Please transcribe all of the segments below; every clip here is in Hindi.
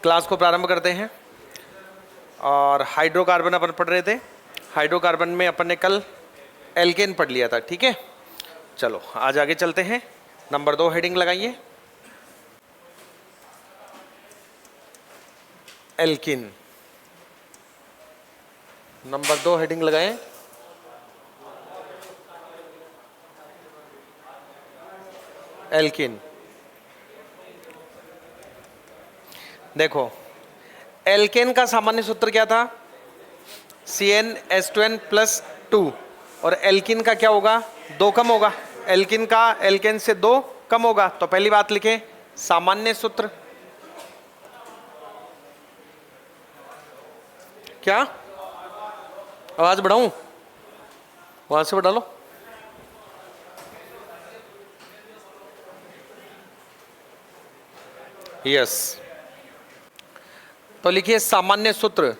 क्लास को प्रारंभ करते हैं। और हाइड्रोकार्बन अपन पढ़ रहे थे। हाइड्रोकार्बन में अपन ने कल एल्केन पढ़ लिया था, ठीक है। चलो आज आगे चलते हैं। नंबर 2 हेडिंग लगाइए, एल्किन। नंबर 2 हेडिंग लगाएं, एल्किन। देखो एल्केन का सामान्य सूत्र क्या था, CnH2n+2। और एल्किन का क्या होगा, 2 कम होगा। एल्किन का एल्केन से 2 कम होगा। तो पहली बात लिखें सामान्य सूत्र। क्या आवाज बढ़ाऊं, वहां से बढ़ा लो। यस, तो लिखिए सामान्य सूत्र।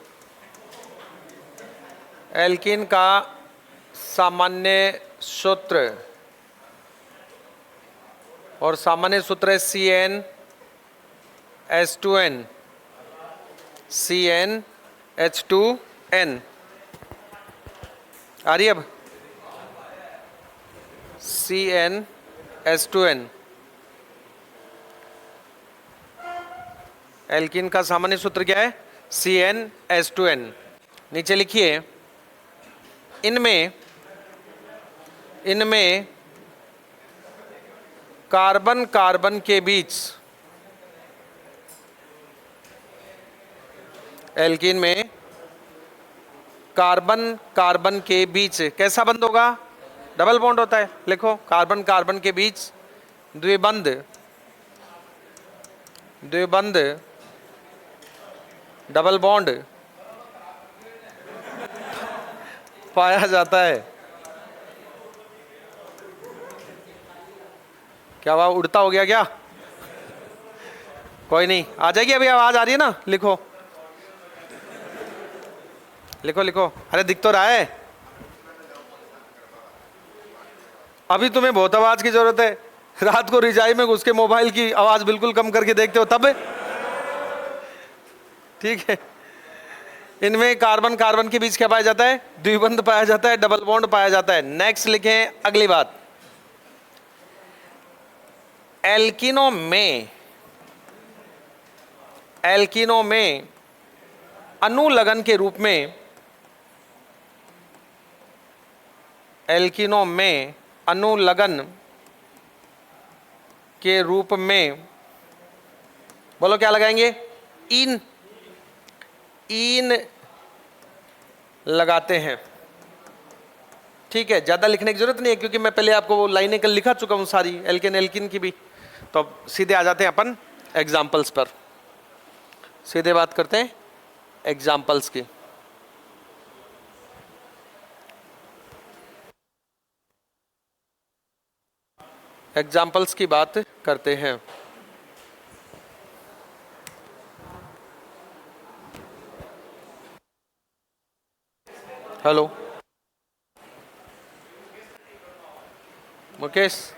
एल्किन का सामान्य सूत्र, और सामान्य सूत्र है CnH2n, CnH2n। आ रही अब, CnH2n। एल्किन का सामान्य सूत्र क्या है, CnH2n। नीचे लिखिए इनमें कार्बन कार्बन के बीच, एल्किन में कार्बन कार्बन के बीच कैसा बंध होगा, डबल बॉन्ड होता है। लिखो कार्बन कार्बन के बीच द्विबंध डबल बॉन्ड पाया जाता है। क्या हुआ, उड़ता हो गया क्या? कोई नहीं, आ जाएगी अभी, आवाज आ रही है ना। लिखो लिखो लिखो, अरे दिख तो रहा है। अभी तुम्हें बहुत आवाज की जरूरत है। रात को रिजाई में घुस के मोबाइल की आवाज बिल्कुल कम करके देखते हो तब, ठीक है। इनमें कार्बन कार्बन के बीच क्या पाया जाता है, द्विबंध पाया जाता है, डबल बॉन्ड पाया जाता है। नेक्स्ट लिखें अगली बात, एल्किनों में अनुलग्न के रूप में, एल्किनों में अनुलग्न के रूप में, बोलो क्या लगाएंगे, इन लगाते हैं। ठीक है, ज्यादा लिखने की जरूरत नहीं है क्योंकि मैं पहले आपको वो लाइनें कल लिखा चुका हूं सारी, एल्किन की भी। तो सीधे आ जाते हैं अपन एग्जाम्पल्स पर। सीधे बात करते हैं एग्जाम्पल्स की। एग्जाम्पल्स की बात करते हैं। हेलो मुकेश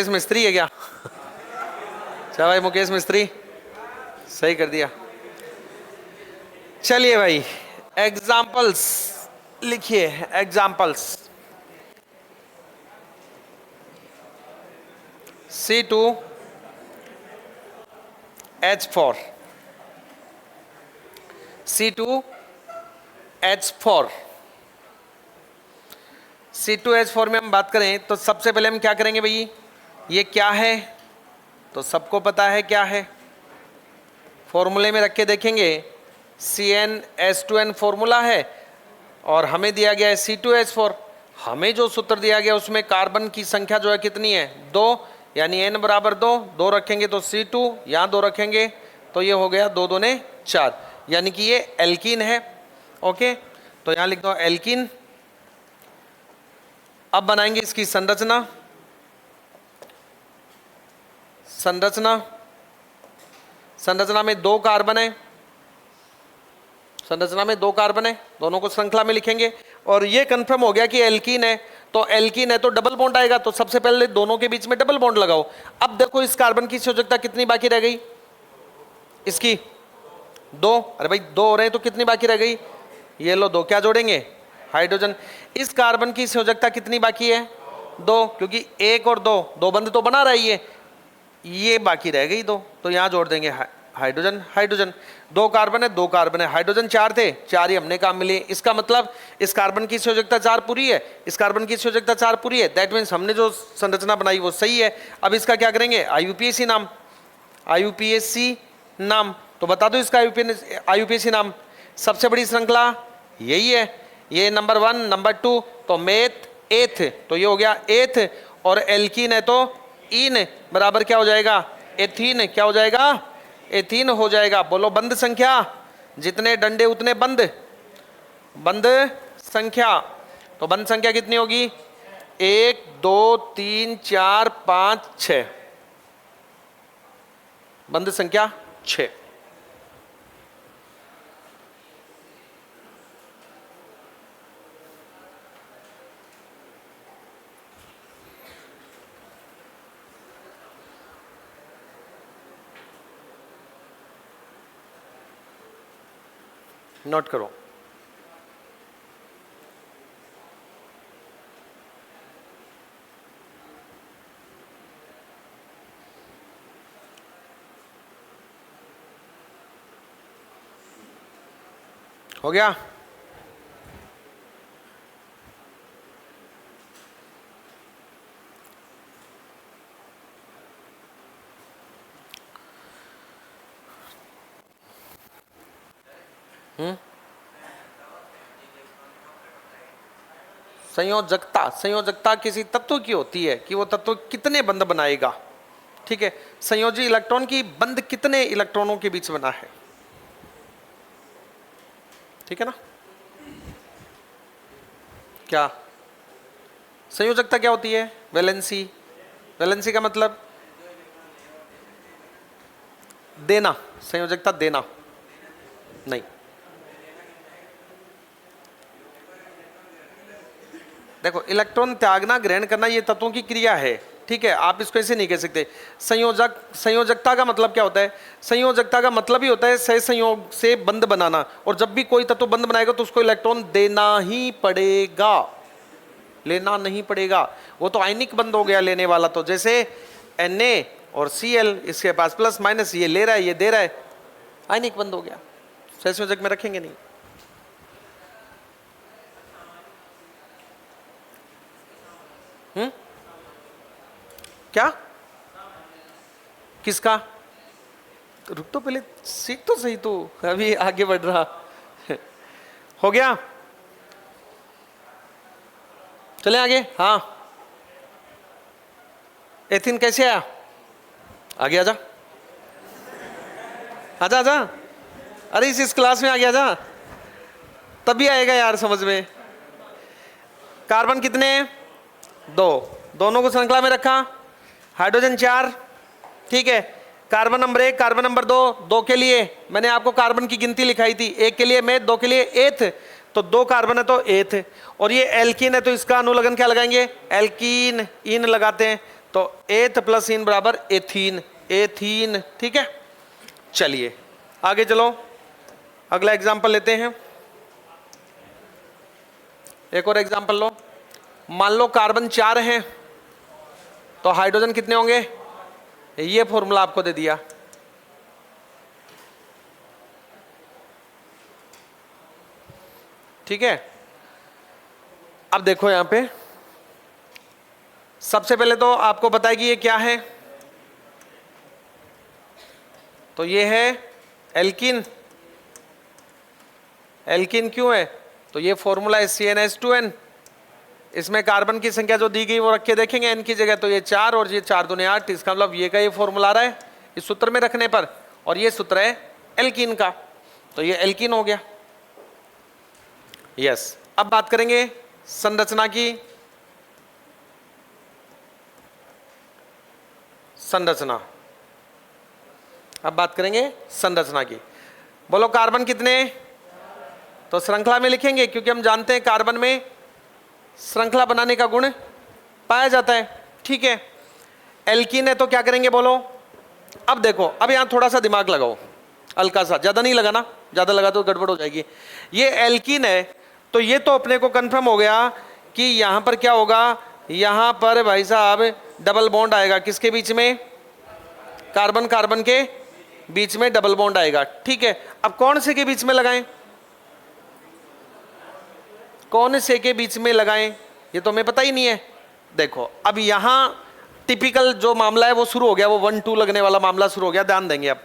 मिस्त्री है क्या? अच्छा भाई, मुकेश मिस्त्री सही कर दिया। चलिए भाई, एग्जाम्पल्स लिखिए। एग्जाम्पल्स C2H4, C2H4 में हम बात करें तो सबसे पहले हम क्या करेंगे भाई, ये क्या है तो सबको पता है क्या है, फॉर्मूले में रख के देखेंगे। CnH2n फॉर्मूला है और हमें दिया गया है C2H4। हमें जो सूत्र दिया गया उसमें कार्बन की संख्या जो है कितनी है, 2, यानी n बराबर 2, 2 रखेंगे तो C2, यहाँ 2 रखेंगे तो ये हो गया 2 दूने 4, यानी कि ये एल्कीन है। ओके, तो यहाँ लिख दो एल्कीन। अब बनाएंगे इसकी संरचना। संरचना में 2 कार्बन है, दोनों को श्रृंखला में लिखेंगे। और ये कंफर्म हो गया कि एल्कीन है, तो एल्कीन है तो डबल बॉन्ड आएगा, तो सबसे पहले दोनों के बीच में डबल बॉन्ड लगाओ। अब देखो इस कार्बन की संयोजकता कितनी बाकी रह गई, इसकी 2, अरे भाई 2 हो रहे हैं तो कितनी बाकी रह गई, ये लो 2, क्या जोड़ेंगे हाइड्रोजन। इस कार्बन की संयोजकता कितनी बाकी है 2, क्योंकि 1 और 2, 2 बंद तो बना रहा है ये बाकी रह गई 2, तो यहां जोड़ देंगे हाइड्रोजन हाइड्रोजन। 2 कार्बन है 2 कार्बन है, हाइड्रोजन 4 थे, 4 ही हमने काम मिले। इसका मतलब इस कार्बन की संयोजकता 4 पूरी है, इस कार्बन की संयोजकता 4 पूरी है, दैट मीन्स हमने जो संरचना बनाई वो सही है। अब इसका क्या करेंगे, IUPAC नाम, IUPAC नाम, तो बता दो इसका IUPAC नाम। सबसे बड़ी श्रृंखला यही है, ये नंबर 1 नंबर 2, तो मेथ एथ, तो ये हो गया एथ, और एल्कीन है तो इन बराबर क्या हो जाएगा एथीन, क्या हो जाएगा एथीन हो जाएगा। बोलो बंद संख्या, जितने डंडे उतने बंद, बंद संख्या, तो बंद संख्या कितनी होगी 1 2 3 4 5 6, बंद संख्या 6। नोट करो, हो गया। संयोजकता, संयोजकता किसी तत्व की होती है कि वो तत्व कितने बंध बनाएगा, ठीक है। संयोजी इलेक्ट्रॉन की बंध कितने इलेक्ट्रॉनों के बीच बना है, ठीक है ना। क्या संयोजकता क्या होती है, वैलेंसी, वैलेंसी का मतलब देना, संयोजकता देना नहीं। देखो इलेक्ट्रॉन त्यागना ग्रहण करना ये तत्वों की क्रिया है, ठीक है, आप इसको ऐसे नहीं कह सकते। संयोजक, संयोजकता का मतलब क्या होता है, संयोजकता का मतलब ही होता है सह संयोग से बंध बनाना, और जब भी कोई तत्व बंध बनाएगा तो उसको इलेक्ट्रॉन देना ही पड़ेगा, लेना नहीं पड़ेगा। वो तो आयनिक बंध हो गया लेने वाला, तो जैसे Na और Cl, इसके पास प्लस माइनस, ये ले रहा है ये दे रहा है, आयनिक बंध हो गया, सह संयोजक में रखेंगे नहीं। क्या किसका, रुक तो पहले सीख तो सही, तो अभी आगे बढ़ रहा हो गया, चले आगे। हाँ एथिन कैसे आया, आगे आजा, आजा आजा, अरे इस क्लास में आ गया, जा तभी आएगा यार समझ में। कार्बन कितने 2, दोनों को श्रृंखला में रखा, हाइड्रोजन 4, ठीक है। कार्बन नंबर 1 कार्बन नंबर 2, 2 के लिए मैंने आपको कार्बन की गिनती लिखाई थी, 1 के लिए मेथ, 2 के लिए एथ, तो 2 कार्बन है तो एथ, और ये एल्कीन है तो इसका अनुलग्न क्या लगाएंगे एल्कीन, इन लगाते हैं, तो एथ प्लस इन बराबर एथीन, एथीन, ठीक है। चलिए आगे चलो, अगला एग्जाम्पल लेते हैं, एक और एग्जाम्पल लो। मान लो कार्बन 4 हैं तो हाइड्रोजन कितने होंगे, ये फॉर्मूला आपको दे दिया, ठीक है। अब देखो यहां पे सबसे पहले तो आपको पता है कि ये क्या है, तो ये है एल्कीन। एल्कीन क्यों है, तो ये फॉर्मूला है CnH2n, इसमें कार्बन की संख्या जो दी गई वो रख के देखेंगे n की जगह, तो ये 4 और ये 4 दूनी 8, इसका मतलब ये का ये फॉर्मूला आ रहा है इस सूत्र में रखने पर, और ये सूत्र है एल्कीन का, तो ये एल्कीन हो गया। यस, अब बात करेंगे संरचना की, संरचना, अब बात करेंगे संरचना की। बोलो कार्बन कितने, तो श्रृंखला में लिखेंगे क्योंकि हम जानते हैं कार्बन में श्रृंखला बनाने का गुण पाया जाता है, ठीक है। एल्कीन है तो क्या करेंगे बोलो, अब देखो, अब यहां थोड़ा सा दिमाग लगाओ, हल्का सा, ज्यादा नहीं लगाना, ज्यादा लगा तो गड़बड़ हो जाएगी। ये एल्कीन है, तो ये तो अपने को कंफर्म हो गया कि यहां पर क्या होगा, यहां पर भाई साहब डबल बॉन्ड आएगा, किसके बीच में, कार्बन कार्बन के बीच में डबल बॉन्ड आएगा। ठीक है, अब कौन से के बीच में लगाएं, कौन से के बीच में लगाएं, ये तो हमें पता ही नहीं है। देखो अब यहां टिपिकल जो मामला है वो शुरू हो गया, वो 1 2 लगने वाला मामला शुरू हो गया। ध्यान देंगे, अब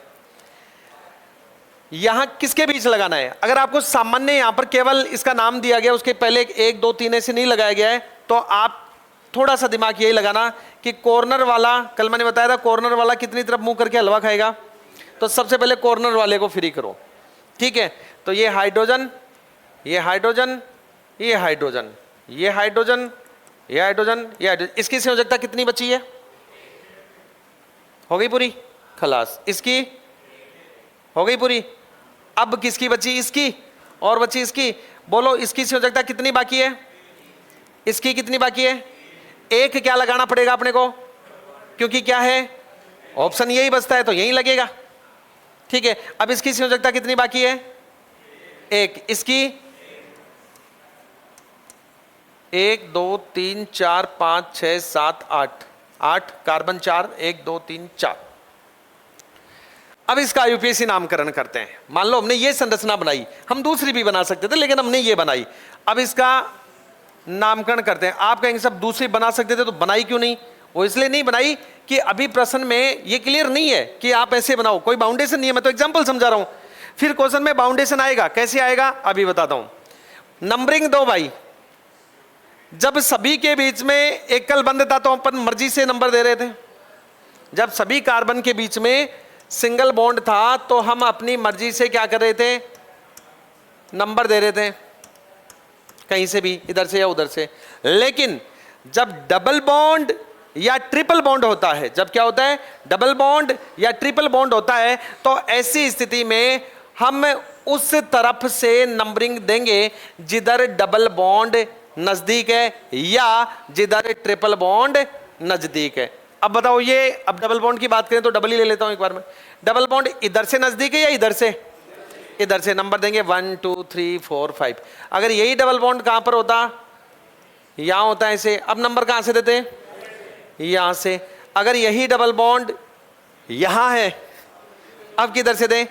यहां किसके बीच लगाना है। अगर आपको सामान्य यहां पर केवल इसका नाम दिया गया, उसके पहले 1 2 3 ऐसे नहीं लगाया गया है, तो आप थोड़ा सा दिमाग यही लगाना कि कॉर्नर वाला, कल मैंने बताया था कॉर्नर वाला कितनी तरफ मुंह करके हलवा खाएगा, तो सबसे पहले कॉर्नर वाले को फ्री करो। ठीक है, तो ये हाइड्रोजन, ये हाइड्रोजन, ये हाइड्रोजन, ये हाइड्रोजन, ये हाइड्रोजन, ये हाइड्रोजन, इसकी संयोजकता कितनी बची है, हो गई पूरी, खलास, इसकी हो गई पूरी। अब किसकी बची, इसकी, और बची इसकी। बोलो इसकी संयोजकता कितनी बाकी है, इसकी कितनी बाकी है, एक क्या लगाना पड़ेगा अपने को, क्योंकि क्या है ऑप्शन यही बचता है तो यही लगेगा। ठीक है, अब इसकी संयोजकता कितनी बाकी है, एक, इसकी 1 2 3 4 5 6 7 8, 8 कार्बन 4, 1 2 3 4। अब इसका आईयूपीएसी नामकरण करते हैं। मान लो हमने ये संरचना बनाई, हम दूसरी भी बना सकते थे लेकिन हमने ये बनाई, अब इसका नामकरण करते हैं। आप कहेंगे सब दूसरी बना सकते थे तो बनाई क्यों नहीं, वो इसलिए नहीं बनाई कि अभी प्रश्न में ये क्लियर नहीं है कि आप ऐसे बनाओ, कोई बाउंडेशन नहीं है, मैं तो एग्जांपल समझा रहा हूं। फिर क्वेश्चन में बाउंडेशन आएगा, कैसे आएगा अभी बताता हूं। नंबरिंग दो भाई, जब सभी के बीच में एकल बंद था तो अपन मर्जी से नंबर दे रहे थे, जब सभी कार्बन के बीच में सिंगल बॉन्ड था तो हम अपनी मर्जी से क्या कर रहे थे, नंबर दे रहे थे, कहीं से भी, इधर से या उधर से। लेकिन जब डबल बॉन्ड या ट्रिपल बॉन्ड होता है, जब क्या होता है, डबल बॉन्ड या ट्रिपल बॉन्ड होता है, तो ऐसी स्थिति में हम उस तरफ से नंबरिंग देंगे जिधर डबल बॉन्ड नजदीक है या जिधर ट्रिपल बॉन्ड नजदीक है। अब बताओ, ये अब डबल बॉन्ड की बात करें तो डबल ही ले लेता हूं एक बार में। डबल बॉन्ड इधर से नजदीक है या इधर से, इधर से, नंबर देंगे 1 2 3 4 5। अगर यही डबल बॉन्ड कहां पर होता, यहां होता है ऐसे, अब नंबर कहां से देते, यहां से। अगर यही डबल बॉन्ड यहां है, अब किधर से दें,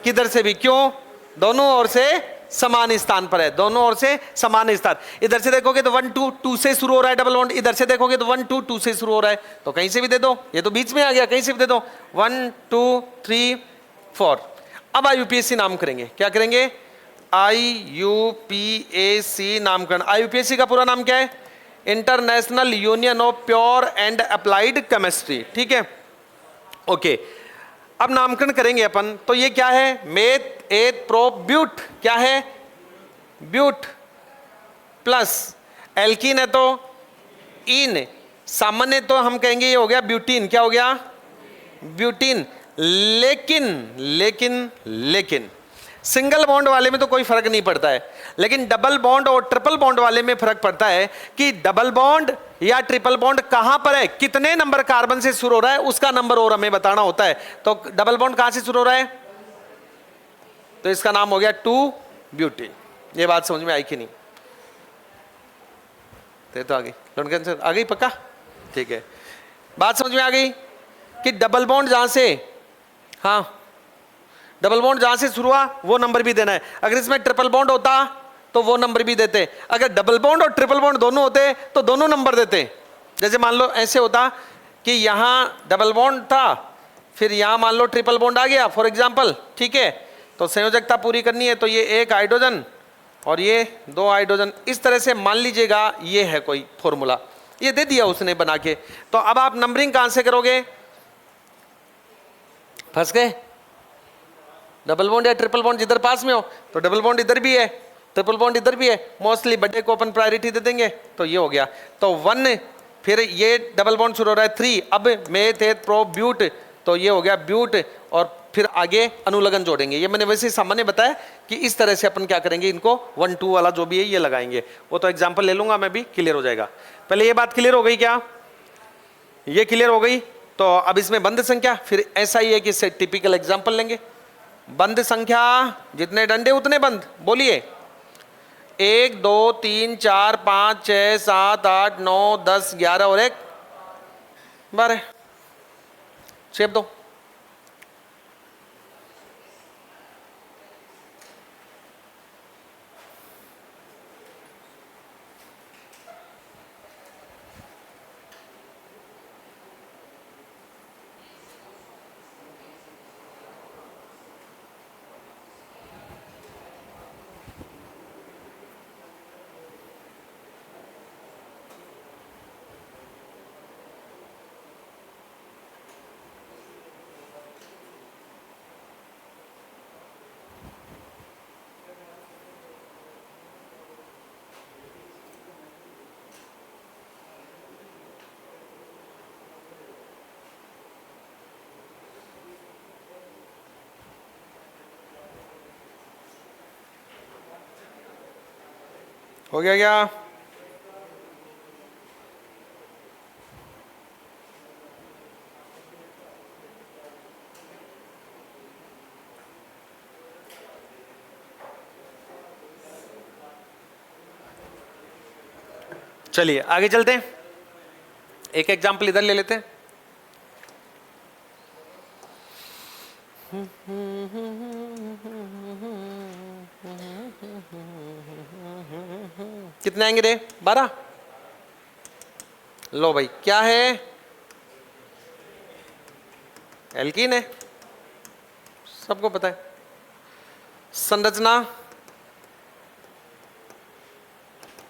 किधर से भी, क्यों, दोनों ओर से समान स्थान पर है, दोनों ओर से समान स्थान। इधर से देखोगे तो 1 2 2 से शुरू हो रहा है डबल बॉन्ड, इधर से देखोगे तो 1 2 2 से शुरू हो रहा है, तो कहीं से भी दे दो, ये तो बीच में आ गया, कहीं से भी दे दो, 1 2 3 4। अब आईयूपीएसी नाम करेंगे, क्या करेंगे, आईयूपीएसी नामकरण। आईयूपीएसी का पूरा नाम क्या है, international Union of Pure and Applied chemistry. ठीक है, ओके। अब नामकरण करेंगे अपन, तो ये क्या है, मेथ एथ प्रो ब्यूट, क्या है, ब्यूट प्लस एल्कीन है तो इन, सामान्य तो हम कहेंगे ये हो गया ब्यूटीन, क्या हो गया, ब्यूटीन। लेकिन लेकिन लेकिन सिंगल बॉन्ड वाले में तो कोई फर्क नहीं पड़ता है, लेकिन डबल बॉन्ड और ट्रिपल बॉन्ड वाले में फर्क पड़ता है कि डबल बॉन्ड या ट्रिपल बॉन्ड कहां पर है, कितने नंबर कार्बन से शुरू हो रहा है, उसका नंबर और हमें बताना होता है। तो डबल बॉन्ड कहां से शुरू हो रहा है, तो इसका नाम हो गया 2 ब्यूटीन। ये बात समझ में आई कि नहीं, तो आ गई, आ गई पक्का, ठीक है, बात समझ में आ गई कि डबल बॉन्ड जहां से, हाँ डबल बॉन्ड जहां से शुरू हुआ वो नंबर भी देना है। अगर इसमें ट्रिपल बॉन्ड होता तो वो नंबर भी देते, अगर डबल बॉन्ड और ट्रिपल बॉन्ड दोनों होते तो दोनों नंबर देते। जैसे मान लो ऐसे होता कि यहां डबल बॉन्ड था, फिर यहां मान लो ट्रिपल बॉन्ड आ गया फॉर एग्जांपल, ठीक है, तो संयोजकता पूरी करनी है तो ये 1 हाइड्रोजन और ये 2 हाइड्रोजन, इस तरह से मान लीजिएगा ये है कोई फॉर्मूला, ये दे दिया उसने बना के। तो अब आप नंबरिंग कहां से करोगे, फंस गए, डबल बॉन्ड या ट्रिपल बॉन्ड जिधर पास में हो, तो डबल बॉन्ड इधर भी है, ट्रिपल बॉन्ड इधर भी है, मोस्टली बड़े को अपन प्रायोरिटी दे देंगे, तो ये हो गया। तो 1, फिर ये डबल बॉन्ड शुरू हो रहा है 3, अब मेथ एथ प्रो ब्यूट, तो ये हो गया ब्यूट, और फिर आगे अनुलग्न जोड़ेंगे। ये मैंने वैसे सामान्य बताया कि इस तरह से अपन क्या करेंगे, इनको 1 2 वाला जो भी है ये लगाएंगे, वो तो एग्जाम्पल ले लूंगा मैं भी, क्लियर हो जाएगा। पहले ये बात क्लियर हो गई क्या, ये क्लियर हो गई। तो अब इसमें बंद संख्या, फिर ऐसा ही है कि इससे टिपिकल एग्जाम्पल लेंगे, बंद संख्या जितने डंडे उतने बंद, बोलिए। 1 2 3 4 5 6 7 8 9 10 11 और 1 12। शेप दो। हो गया क्या? चलिए आगे चलते हैं, एक एग्जाम्पल इधर ले लेते हैं। कितने आएंगे रे? 12। लो भाई, क्या है? एल्कीन है, सबको पता है। संरचना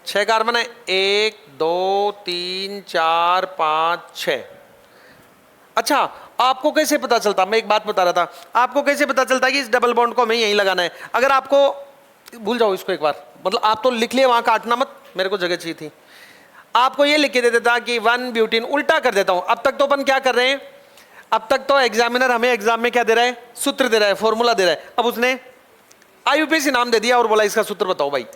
6 कार्बन है, 1 2 3 4 5 6। अच्छा, आपको कैसे पता चलता? मैं एक बात बता रहा था, आपको कैसे पता चलता है कि इस डबल बॉन्ड को हमें यहीं लगाना है? अगर आपको, भूल जाओ इसको एक बार, मतलब आप तो लिख लिए, वहां काटना मत, मेरे को जगह चाहिए थी। आपको ये लिख के दे देता कि 1 ब्यूटीन, उल्टा कर देता हूं। अब तक तो अपन क्या कर रहे हैं? अब तक तो एग्जामिनर हमें एग्जाम में क्या दे रहा है? सूत्र दे रहा है, फॉर्मूला दे रहा है। अब उसने आईयूपीएसी नाम दे दिया और बोला इसका सूत्र बताओ भाई।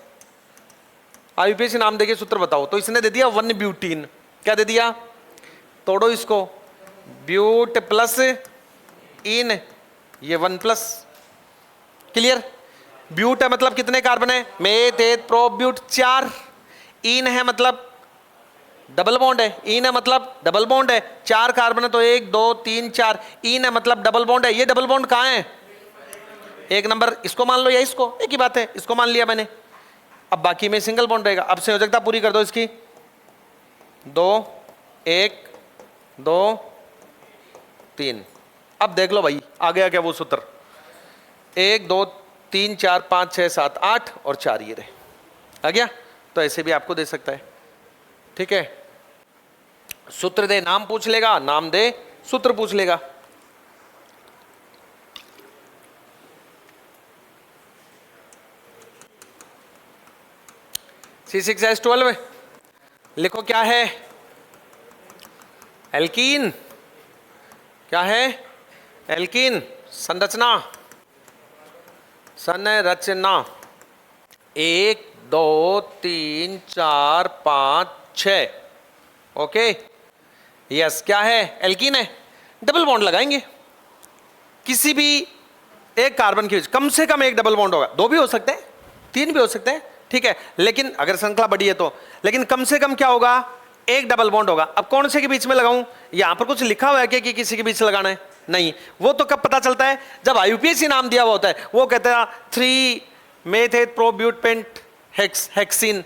आईयूपीएसी नाम देके सूत्र बताओ, तो इसने दे दिया 1 ब्यूटीन। क्या दे दिया? तोड़ो इसको, ब्यूट प्लस इन, ये 1+। क्लियर? ब्यूट है मतलब कितने कार्बन है? Meth eth prop ब्यूट 4। इन है मतलब डबल बॉन्ड है, इन है मतलब डबल बॉन्ड है। 4 कार्बन है तो 1 2 3 4। इन है मतलब डबल बॉन्ड है। ये डबल बॉन्ड कहाँ है? 1 नंबर। इसको मान लो या इसको, एक ही बात है, इसको मान लिया मैंने। अब बाकी में सिंगल बॉन्ड रहेगा। अब संयोजकता पूरी कर दो इसकी, 2 1 2 3। अब देख लो भाई आ गया क्या वो सूत्र? 1 2 3 4 5 6 7 8 और 4 ये रहे, आ गया। तो ऐसे भी आपको दे सकता है, ठीक है। सूत्र दे, नाम पूछ लेगा, नाम दे, सूत्र पूछ लेगा। C6H12 लिखो, क्या है? एल्कीन। क्या है? एल्कीन। संरचना, संरचना 1 2 3 4 5 6। Okay, yes. क्या है? एल्कीन है। डबल बॉन्ड लगाएंगे, किसी भी एक कार्बन के बीच कम से कम एक डबल बॉन्ड होगा। 2 भी हो सकते हैं, 3 भी हो सकते हैं, ठीक है, लेकिन अगर श्रृंखला बड़ी है तो, लेकिन कम से कम क्या होगा? एक डबल बॉन्ड होगा। अब कौन से के बीच में लगाऊं? यहां पर कुछ लिखा हुआ है कि किसी के बीच लगाना है? नहीं। वो तो कब पता चलता है? जब आईयूपीएसी नाम दिया हुआ होता है। वो कहता है 3 मेथेट प्रोब्यूटेंट हेक्सिन,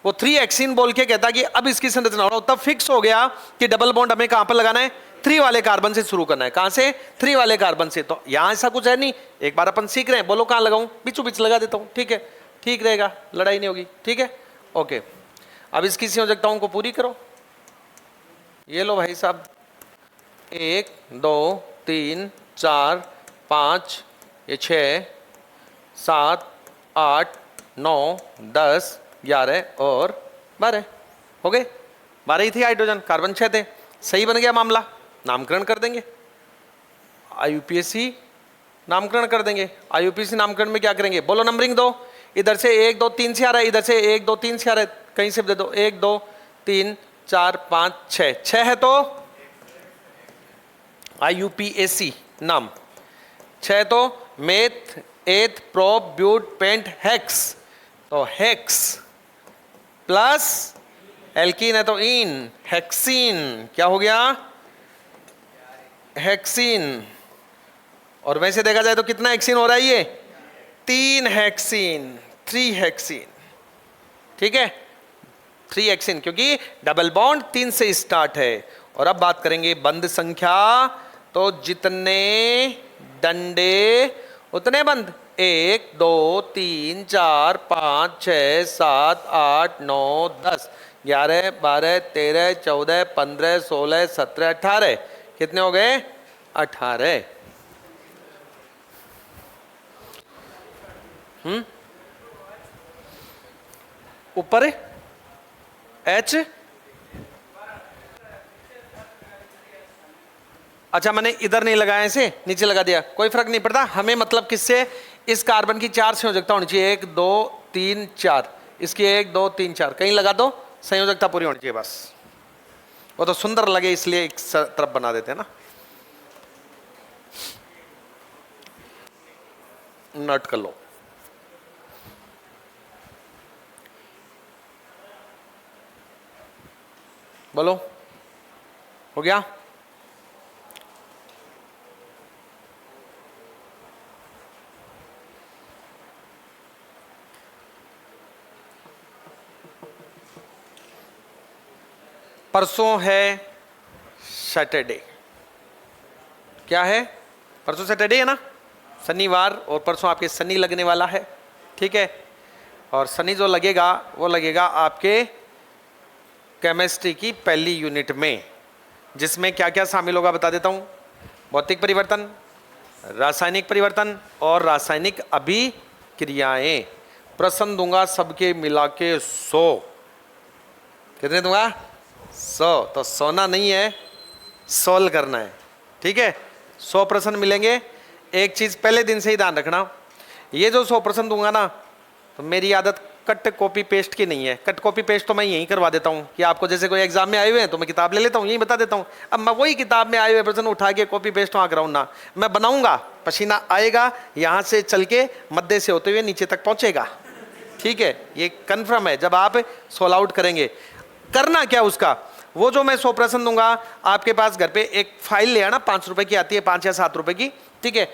वो 3 हेक्सिन बोल के कहता कि अब इसकी संरचना हो, तब फिक्स हो गया कि डबल बॉन्ड हमें कहां पर लगाना है? 3 वाले कार्बन से शुरू करना है। कहां से? 3 वाले कार्बन से। तो यहां ऐसा कुछ है नहीं, एक बार अपन सीख रहे हैं। बोलो कहां लगाऊं? बीचों बीच लगा देता हूं, ठीक है, ठीक रहेगा, लड़ाई नहीं होगी, ठीक है, ओके। अब इसकी संयोजकताओं को पूरी करो। ये लो भाई साहब, 1 2 3 4 5, ये 6 7 8 9 10 11 और 12 हो गए। 12 ही थे हाइड्रोजन, कार्बन 6 थे। सही बन गया मामला, नामकरण कर देंगे, आईयूपीएसी नामकरण कर देंगे। आईयूपीएसी नामकरण में क्या करेंगे? बोलो नंबरिंग दो। इधर से 1 2 3 से आ रहा है, इधर से 1 2 3 से आ रहा है, कहीं से भी दे दो। 1 2 3 4 5 6, 6 है तो आईयूपीएसी नाम, 6 तो meth, eth, prop, but, pent, hex. तो हेक्स प्लस एल्कीन है तो इन, हेक्सीन। क्या हो गया? हेक्सीन। और वैसे देखा जाए तो कितना हेक्सीन हो रहा है ये? 3 हेक्सीन, 3 हेक्सीन। ठीक है, 3 हेक्सीन, क्योंकि डबल बॉन्ड 3 से स्टार्ट है। और अब बात करेंगे बंद संख्या, तो जितने डंडे उतने बंद। 1 2 3 4 5 6 7 8 9 10 11 12 13 14 15 16 17 18। कितने हो गए? 18। ऊपर एच, अच्छा मैंने इधर नहीं लगाया, इसे नीचे लगा दिया, कोई फर्क नहीं पड़ता हमें। मतलब किससे? इस कार्बन की 4 संयोजकता होनी चाहिए, 1 2 3 4। इसकी 1 2 3 4 कहीं लगा दो, संयोजकता पूरी होनी चाहिए बस। वो तो सुंदर लगे इसलिए एक तरफ बना देते हैं ना। नोट कर लो। बोलो, हो गया? परसों है सैटरडे। क्या है? परसों सैटरडे है ना, शनिवार। और परसों आपके शनि लगने वाला है, ठीक है। और शनि जो लगेगा वो लगेगा आपके केमिस्ट्री की पहली यूनिट में, जिसमें क्या क्या शामिल होगा बता देता हूँ। भौतिक परिवर्तन, रासायनिक परिवर्तन और रासायनिक अभिक्रियाएं। प्रश्न दूंगा सबके मिला के 100। कितने दूंगा? 100। तो सोना नहीं है, सोल्व करना है, ठीक है। 100 प्रश्न मिलेंगे। एक चीज पहले दिन से ही ध्यान रखना, ये जो 100 प्रश्न दूंगा ना, तो मेरी आदत कट कॉपी पेस्ट की नहीं है। कट कॉपी पेस्ट तो मैं यहीं करवा देता हूँ कि आपको जैसे कोई एग्जाम में आए हुए हैं तो मैं किताब ले लेता हूँ, यहीं बता देता हूँ। अब मैं वही किताब में आए हुए प्रश्न उठा के कॉपी पेस्ट वहाँ कराऊँ ना, मैं बनाऊंगा, पसीना आएगा, यहाँ से चल के मध्य से होते हुए नीचे तक पहुँचेगा, ठीक है। ये कन्फर्म है। जब आप सोल आउट करेंगे, करना क्या उसका, वो जो मैं 100 प्रश्न दूंगा, आपके पास घर पे एक फाइल ले आना, 5 रुपए की आती है, 5 या 7 रुपए की, ठीक है।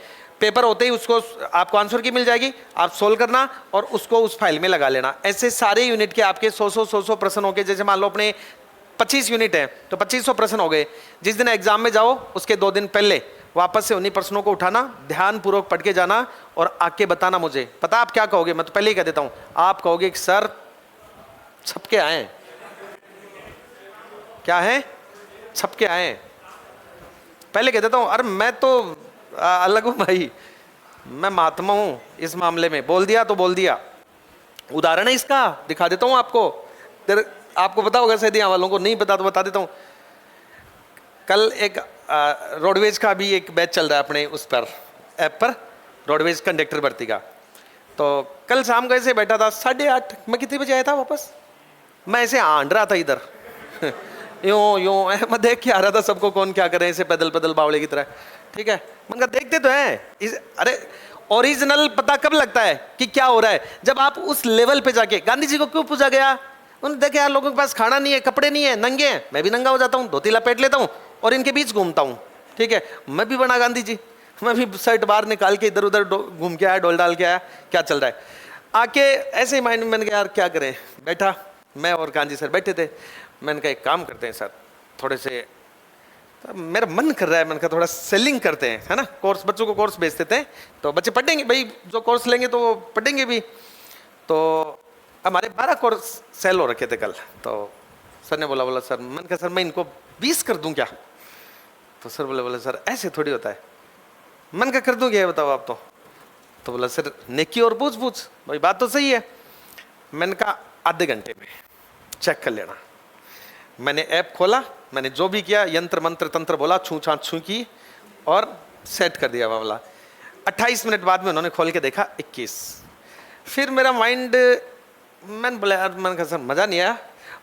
पेपर होते ही उसको आपको आंसर की मिल जाएगी, आप सोल्व करना और उसको उस फाइल में लगा लेना। ऐसे सारे यूनिट के आपके 100 प्रश्न हो गए। जैसे मान लो अपने 25 यूनिट है तो 2500 प्रश्न हो गए। जिस दिन एग्जाम में जाओ उसके 2 दिन पहले वापस से उन्हीं प्रश्नों को उठाना, ध्यान पूर्वक पढ़ के जाना और आके बताना मुझे। पता आप क्या कहोगे? मैं तो पहले ही कह देता हूं, आप कहोगे कि सर छपके आए। क्या है? छपके आए। पहले कह देता हूं, अरे मैं तो अलग हूं भाई, मैं महात्मा हूं इस मामले में। बोल दिया तो बोल दिया। उदाहरण है इसका, दिखा देता हूं आपको। आपको पता होगा शायद, यहाँ वालों को नहीं पता तो बता देता हूं। कल एक रोडवेज का भी एक बैच चल रहा है अपने उस पर ऐप पर, रोडवेज कंडक्टर भर्ती का। तो कल शाम को ऐसे बैठा था 8:30, मैं कितने बजे आया था वापस, मैं ऐसे आंड रहा था इधर यूं यूं, मैं देख के आ रहा था सबको कौन क्या करे ऐसे पैदल पैदल बावड़े की तरह, ठीक है। मैंने कहा देखते तो हैं अरे ओरिजिनल पता कब लगता है कि क्या हो रहा है? जब आप उस लेवल पे जाके, गांधी जी को क्यों पूछा गया? उन्होंने देखा यार लोगों के पास खाना नहीं है, कपड़े नहीं है, नंगे हैं, मैं भी नंगा हो जाता हूँ, धोती लपेट लेता हूँ और इनके बीच घूमता हूँ, ठीक है। मैं भी बना गांधी जी, मैं भी शर्ट बाहर निकाल के इधर उधर घूम के आया, डोल डाल के आया, क्या चल रहा है। आके ऐसे ही माइंड में मैंने कहा यार क्या करें, बैठा मैं और गांधी सर बैठे थे। मैंने कहा एक काम करते हैं सर, थोड़े से तो मेरा मन कर रहा है, मैंने कहा थोड़ा सेलिंग करते हैं, है ना, कोर्स, बच्चों को कोर्स बेच देते हैं तो बच्चे पढ़ेंगे भाई, जो कोर्स लेंगे तो वो पढ़ेंगे भी। तो हमारे 12 कोर्स सेल हो रखे थे कल। तो सर ने बोला सर, मैंने कहा सर मैं इनको 20 कर दूं क्या? तो सर बोले सर ऐसे थोड़ी होता है। मैंने कहा कर दूं क्या बताओ आप? तो बोला सर नेकी और पूछ पूछ, भाई बात तो सही है। मैंने कहा आधे घंटे में चेक कर लेना। मैंने ऐप खोला, मैंने जो भी किया, यंत्र मंत्र तंत्र बोला, छू छाछ छू की और सेट कर दिया मामला। 28 मिनट बाद में उन्होंने खोल के देखा 21। फिर मेरा माइंड, मैंने बोला यार, मैंने कहा सर मज़ा नहीं आया,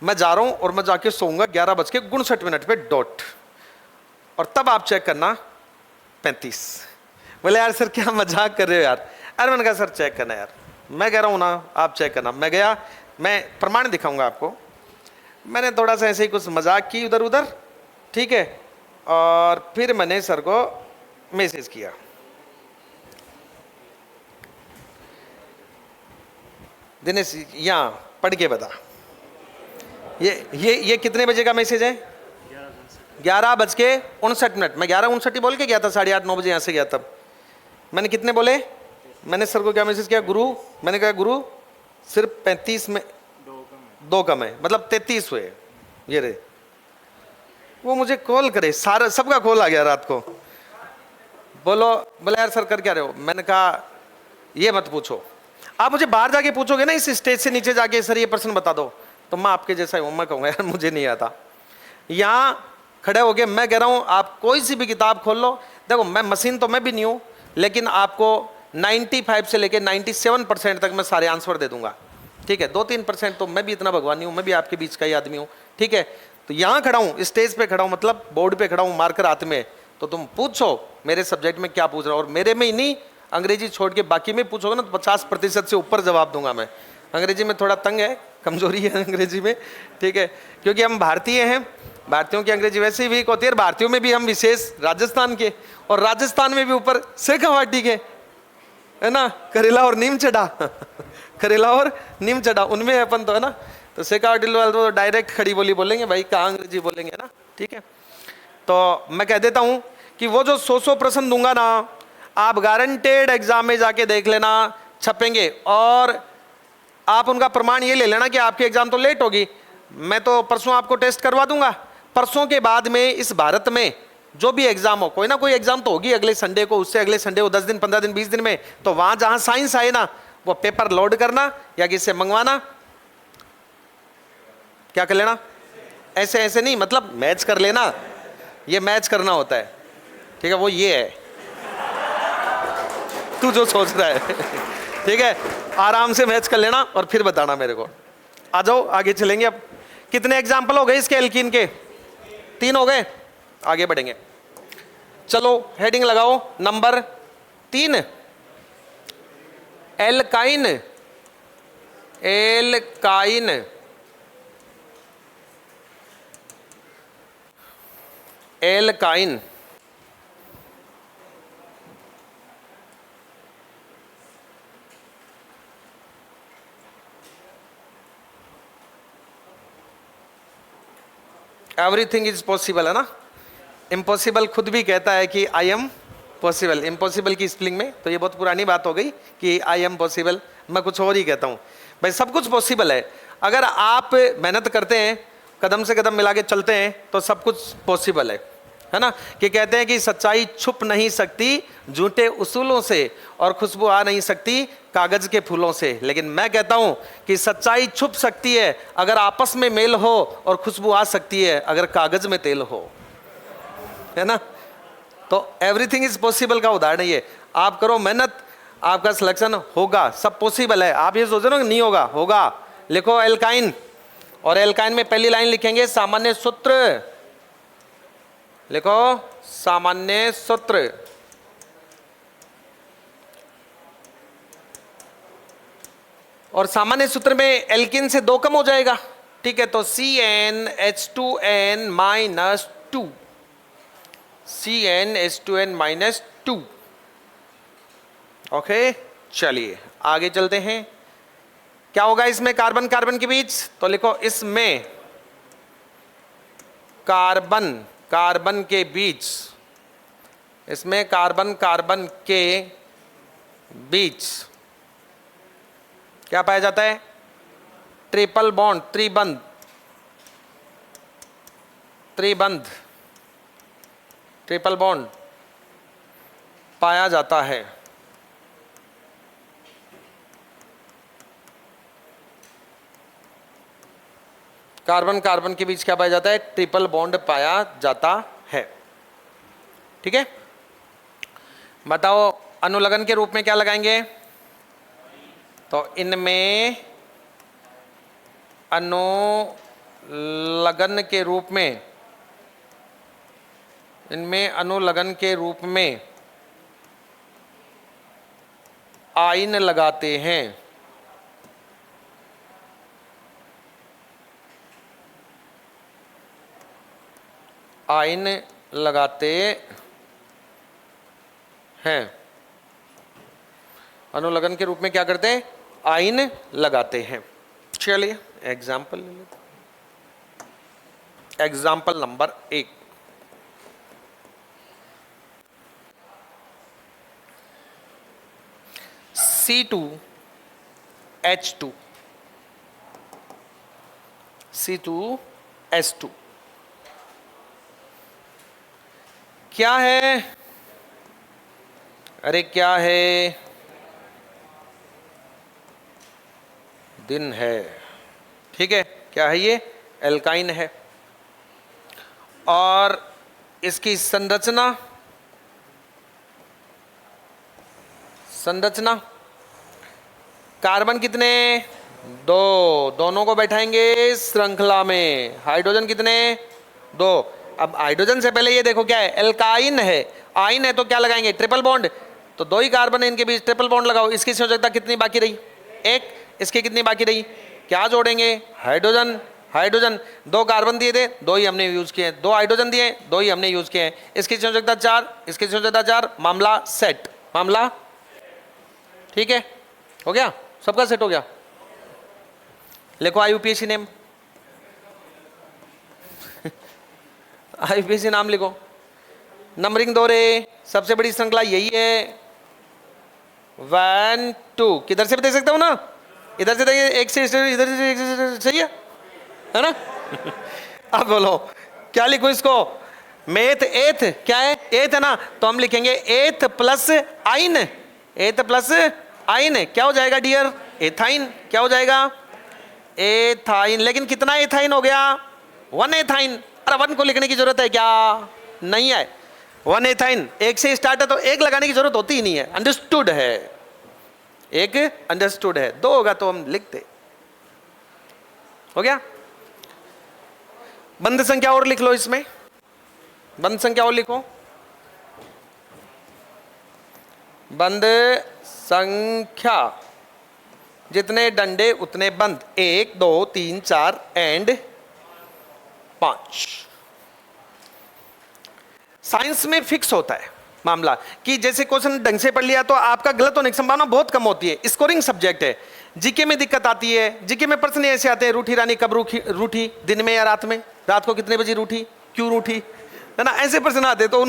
मैं जा रहा हूँ और मैं जाके सोऊंगा 11:59 पे डॉट। और तब आप चेक करना 35। बोले यार सर क्या मजाक कर रहे हो यार। अरे मैंने कहा सर चेक करना यार, मैं कह रहा हूँ ना आप चेक करना। मैं गया, मैं प्रमाण दिखाऊंगा आपको। मैंने थोड़ा सा ऐसे ही कुछ मजाक की उधर उधर, ठीक है, और फिर मैंने सर को मैसेज किया। दिनेश यहाँ पढ़ के बता, ये कितने बजे का मैसेज है? 11:59। मैं 11:59 ही बोल के गया था, 8:30-9 बजे यहाँ से गया। तब मैंने कितने बोले, मैंने सर को क्या मैसेज किया, गुरु, मैंने कहा गुरु सिर्फ 35 में 2 कम है, मतलब 33 हुए ये रहे। वो मुझे कॉल करे, सारा सबका कॉल आ गया रात को। बोले यार सर कर क्या रहे हो? मैंने कहा ये मत पूछो, आप मुझे बाहर जाके पूछोगे ना इस स्टेज से नीचे जाके सर ये प्रश्न बता दो, तो मैं आपके जैसा ही हूँ, मैं कहूँगा यार मुझे नहीं आता। यहाँ खड़े हो गए, मैं कह रहा हूँ आप कोई सी भी किताब खोल लो, देखो मैं मशीन तो मैं भी नहीं हूँ, लेकिन आपको 95 से लेकर 97% तक मैं सारे आंसर दे दूंगा, ठीक है। 2-3% तो मैं भी इतना भगवानी हूँ, मैं भी आपके बीच का ही आदमी हूँ, ठीक है। तो यहाँ खड़ा हूँ, स्टेज पे खड़ा हूँ, मतलब बोर्ड पे खड़ा हूँ, मार्कर हाथ में, तो तुम पूछो मेरे सब्जेक्ट में क्या पूछ रहा हो, और मेरे में ही नहीं, अंग्रेजी छोड़ के बाकी में पूछोगे ना तो 50% से ऊपर जवाब दूंगा मैं। अंग्रेजी में थोड़ा तंग है, कमजोरी है अंग्रेजी में, ठीक है, क्योंकि हम भारतीय हैं, भारतीयों की अंग्रेजी वैसे ही वीक होती है। भारतीयों में भी हम विशेष राजस्थान के, और राजस्थान में भी ऊपर शेखावाटी के, है ना, करेला और नीम चढ़ा करेला और नीम चढ़ा, उनमें अपन तो है ना, तो शेखावाटी वाले तो डायरेक्ट खड़ी बोली बोलेंगे भाई, कहाँ अंग्रेजी बोलेंगे ना, ठीक है। तो मैं कह देता हूँ कि वो जो 100 प्रश्न दूंगा ना, आप गारंटेड एग्जाम में जाके देख लेना, छपेंगे, और आप उनका प्रमाण ये ले लेना कि आपकी एग्जाम तो लेट होगी, मैं तो परसों आपको टेस्ट करवा दूंगा। परसों के बाद में इस भारत में जो भी एग्जाम हो, कोई ना कोई एग्जाम तो होगी, अगले संडे को, उससे अगले संडे को, 10 दिन 15 दिन 20 दिन में, तो वहां जहां साइंस आए ना, वो पेपर लोड करना या किसी से मंगवाना, क्या कर लेना, ऐसे ऐसे नहीं, मतलब मैच कर लेना, ये मैच करना होता है, ठीक है, वो ये है तू जो सोच रहा है ठीक है, आराम से मैच कर लेना और फिर बताना मेरे को। आ जाओ आगे चलेंगे। अब कितने एग्जाम्पल हो गए इसके एल्कीन के? 3 हो गए, आगे बढ़ेंगे। चलो हेडिंग लगाओ number 3, alkyne. Alkyne alkyne everything is possible, है ना। इम्पॉसिबल खुद भी कहता है कि आई एम पॉसिबल, इम्पॉसिबल की स्पेलिंग में, तो ये बहुत पुरानी बात हो गई कि आई एम पॉसिबल, मैं कुछ और ही कहता हूँ भाई, सब कुछ पॉसिबल है। अगर आप मेहनत करते हैं, कदम से कदम मिला के चलते हैं, तो सब कुछ पॉसिबल है ना। कि कहते हैं कि सच्चाई छुप नहीं सकती झूठे उसूलों से, और खुशबू आ नहीं सकती कागज के फूलों से, लेकिन मैं कहता हूं कि सच्चाई छुप सकती है अगर आपस में मेल हो, और खुशबू आ सकती है अगर कागज में तेल हो, है ना। तो एवरीथिंग इज पॉसिबल का उदाहरण ये, आप करो मेहनत, आपका सिलेक्शन होगा, सब पॉसिबल है। आप ये सोच रहे हो नहीं होगा, होगा। लिखो एल्काइन, और एल्काइन में पहली लाइन लिखेंगे सामान्य सूत्र, लिखो सामान्य सूत्र। और सामान्य सूत्र में एल्किन से 2 कम हो जाएगा, ठीक है। तो CnH2n -2, CnH2n -2। ओके, चलिए आगे चलते हैं। क्या होगा इसमें कार्बन कार्बन के बीच? तो लिखो इसमें कार्बन कार्बन के बीच, इसमें कार्बन कार्बन के बीच क्या पाया जाता है? ट्रिपल बॉन्ड, त्रिबंध, त्रिबंध, ट्रिपल बॉन्ड पाया जाता है। कार्बन कार्बन के बीच क्या पाया जाता है? ट्रिपल बॉन्ड पाया जाता है, ठीक है। बताओ अनुलग्न के रूप में क्या लगाएंगे? तो इनमें अनुलग्न के रूप में, इनमें अनुलग्न के रूप में आयन लगाते हैं, आयन लगाते हैं, अनुलग्न के रूप में क्या करते हैं, आयन लगाते हैं। चलिए एग्जाम्पल ले लेते हैं। एग्जाम्पल नंबर 1, C2H2, C2H2 क्या है, अरे क्या है, दिन है, ठीक है, क्या है ये, एल्काइन है। और इसकी संरचना, संरचना कार्बन कितने, दो, दोनों को बैठाएंगे श्रृंखला में, हाइड्रोजन कितने, दो। अब हाइड्रोजन से पहले ये देखो क्या है, एल्काइन है, आयन है तो क्या लगाएंगे, ट्रिपल बॉन्ड, तो दो ही कार्बन है इनके बीच, ट्रिपल बॉन्ड लगाओ। इसकी संयोजकता कितनी बाकी रही, एक, इसकी कितनी बाकी रही, क्या जोड़ेंगे, हाइड्रोजन, हाइड्रोजन, दो कार्बन दिए थे, दो ही हमने यूज किए, दो हाइड्रोजन दिए, दो ही हमने यूज किए हैं। इसकी संयोजकता 4, इसकी संयोजकता 4, मामला सेट, मामला ठीक है, हो गया, सबका सेट हो गया। लिखो आईयूपीएसी नेम, आईयूपीएसी नाम लिखो, नंबरिंग दो रे, सबसे बड़ी श्रृंखला यही है, 1 2, किधर से भी देख सकता हूं ना, इधर से देखिए, एक से इधर से, एक से, सही है ना। अब बोलो क्या लिखो इसको, मेथ एथ, क्या है, एथ है ना, तो हम लिखेंगे एथ प्लस आइन, एथ प्लस आइन क्या हो जाएगा डियर, एथाइन, क्या हो जाएगा, एथाइन। लेकिन कितना एथाइन हो गया, 1 एथाइन। अरे 1 को लिखने की जरूरत है क्या, नहीं है, 1 एथाइन, एक से स्टार्ट है तो एक लगाने की जरूरत होती ही नहीं है, अंडरस्टूड है, एक अंडरस्टूड है, दो होगा तो हम लिखते, हो गया। बंध संख्या और लिख लो, इसमें बंध संख्या और लिखो, बंध संख्या जितने डंडे उतने बंद, 1 2 3 4 एंड 5। साइंस में फिक्स होता है मामला कि जैसे क्वेश्चन ढंग से पढ़ लिया तो आपका गलत होने की संभावना बहुत कम होती है, स्कोरिंग सब्जेक्ट है। जीके में दिक्कत आती है, जीके में प्रश्न ऐसे आते हैं, रूठी रानी कब रूठी, दिन में या रात में, रात को कितने बजे रूठी, क्यों रूठी, है ना, ऐसे प्रश्न आते हैं, तो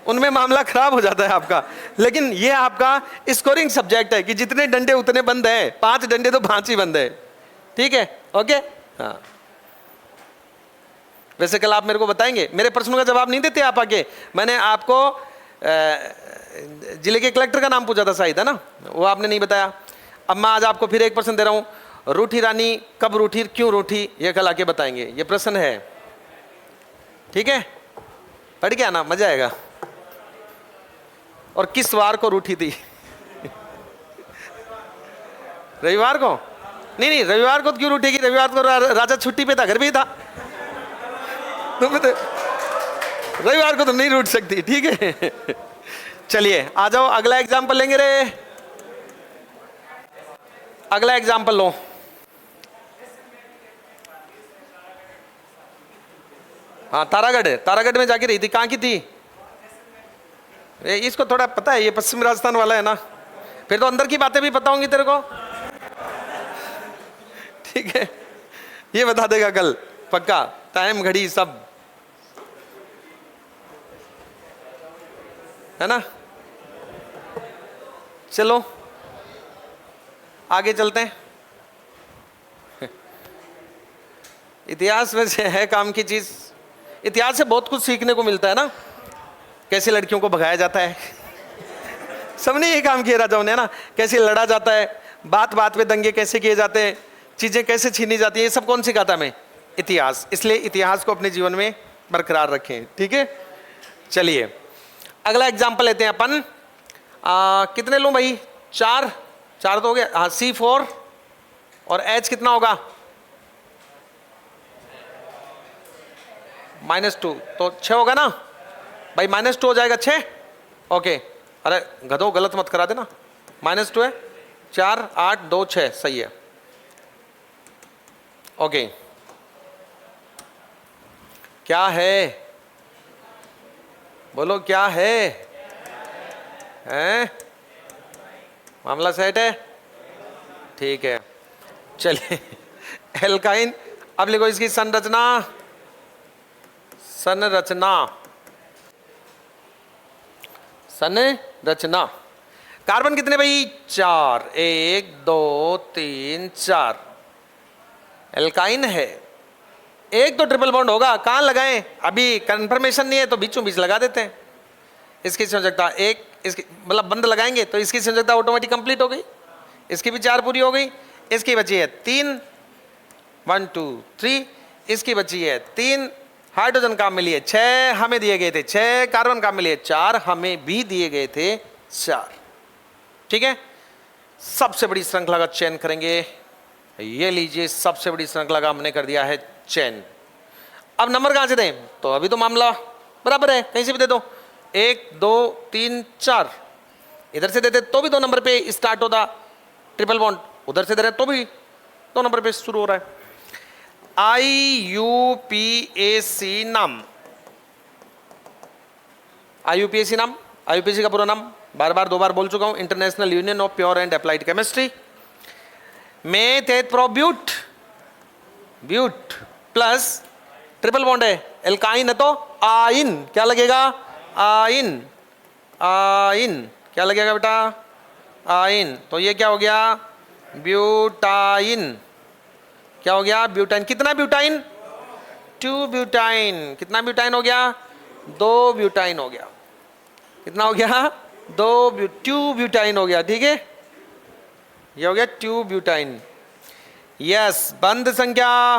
उनमें मामला खराब हो जाता है आपका। लेकिन ये आपका स्कोरिंग सब्जेक्ट है कि जितने डंडे उतने बंद है, 5 डंडे तो 5 ही बंद है, ठीक है, ओके। हाँ, वैसे कल आप मेरे को बताएंगे, मेरे प्रश्नों का जवाब नहीं देते आप आगे, मैंने आपको जिले के कलेक्टर का नाम पूछा था शायद, है ना, वो आपने नहीं बताया। अब मैं आज आपको फिर एक प्रश्न दे रहा हूं, रूठी रानी कब रूठी, क्यों रूठी, ये कल आके बताएंगे, ये प्रश्न है, ठीक है, पढ़ के आना, मजा आएगा। और किस वार को रूठी थी, रविवार को, नहीं रविवार को क्यों रूठेगी, रविवार को राजा छुट्टी पे था, घर पे ही था, तो रविवार को तो नहीं रूठ सकती, ठीक है। चलिए आ जाओ, अगला एग्जाम्पल लेंगे रे, अगला एग्जाम्पल लो। हाँ, तारागढ़ में जाके रही थी, कहाँ की थी, इसको थोड़ा पता है, ये पश्चिम राजस्थान वाला है ना, फिर तो अंदर की बातें भी पता होंगी तेरे को, ठीक है, ये बता देगा कल पक्का, टाइम घड़ी सब, है ना। चलो आगे चलते हैं। इतिहास में से है काम की चीज, इतिहास से बहुत कुछ सीखने को मिलता है ना, कैसे लड़कियों को भगाया जाता है, सबने ये काम किया राजाओं ने ना, कैसे लड़ा जाता है, बात बात पे दंगे कैसे किए जाते हैं, चीजें कैसे छीनी जाती है, ये सब कौन सिखाता हमें, इतिहास। इसलिए इतिहास को अपने जीवन में बरकरार रखें, ठीक है। चलिए अगला एग्जाम्पल लेते हैं अपन, कितने लूं भाई, 4 तो हो गया, हाँ, C4 और H कितना होगा, -2, तो 6 होगा ना भाई, -2 हो जाएगा 6, ओके। अरे गधो गलत मत करा देना, -2 है, 4 8 2 6 सही है। ओके क्या है, बोलो क्या है, हैं? मामला सेट है, ठीक है। चलिए एल्काइन, अब लिखो इसकी संरचना, संरचना, संरचना। कार्बन कितने भाई? 4, 1 2 3 4। एल्काइन है, एक तो ट्रिपल बॉन्ड होगा, कहां लगाएं? अभी कंफर्मेशन नहीं है तो बीचों बीच लगा देते हैं। इसकी संयोजकता एक, इसकी मतलब बंद लगाएंगे तो इसकी संयोजकता ऑटोमेटिक कंप्लीट हो गई, इसकी भी 4 पूरी हो गई, इसकी बची है 3, 1 2 3, इसकी बची है 3, हाइड्रोजन काम में लिए 6, हमें दिए गए थे 6, कार्बन काम में लिए 4, हमें भी दिए गए थे 4। ठीक है, सबसे बड़ी श्रृंखला का चयन करेंगे, ये लीजिए सबसे बड़ी श्रृंखला का हमने कर दिया है चयन। अब नंबर कहां से दें? तो अभी तो मामला बराबर है, कहीं से भी दे दो, 1 2 3 4। इधर से देते तो भी 2 नंबर पे स्टार्ट होता ट्रिपल बॉन्ड, उधर से दे रहे तो भी 2 नंबर पे शुरू हो रहा है। IUPAC नाम, IUPAC नाम, IUPAC का पूरा नाम बार बार 2 बार बोल चुका हूं, International Union of Pure and Applied Chemistry. Meth eth pro but, but plus triple bond है, एल्काइन है तो आइन, क्या लगेगा? आइन, आइन क्या लगेगा बेटा? आइन। तो ये क्या हो गया? ब्यूटाइन। क्या हो गया? ब्यूटाइन। कितना ब्यूटाइन? 2 ब्यूटाइन। कितना ब्यूटाइन हो गया? 2 ब्यूटाइन हो गया। कितना हो गया? 2 ब्यूटाइन हो गया। ठीक है, ये हो गया 2 ब्यूटाइन। यस, बंद संख्या,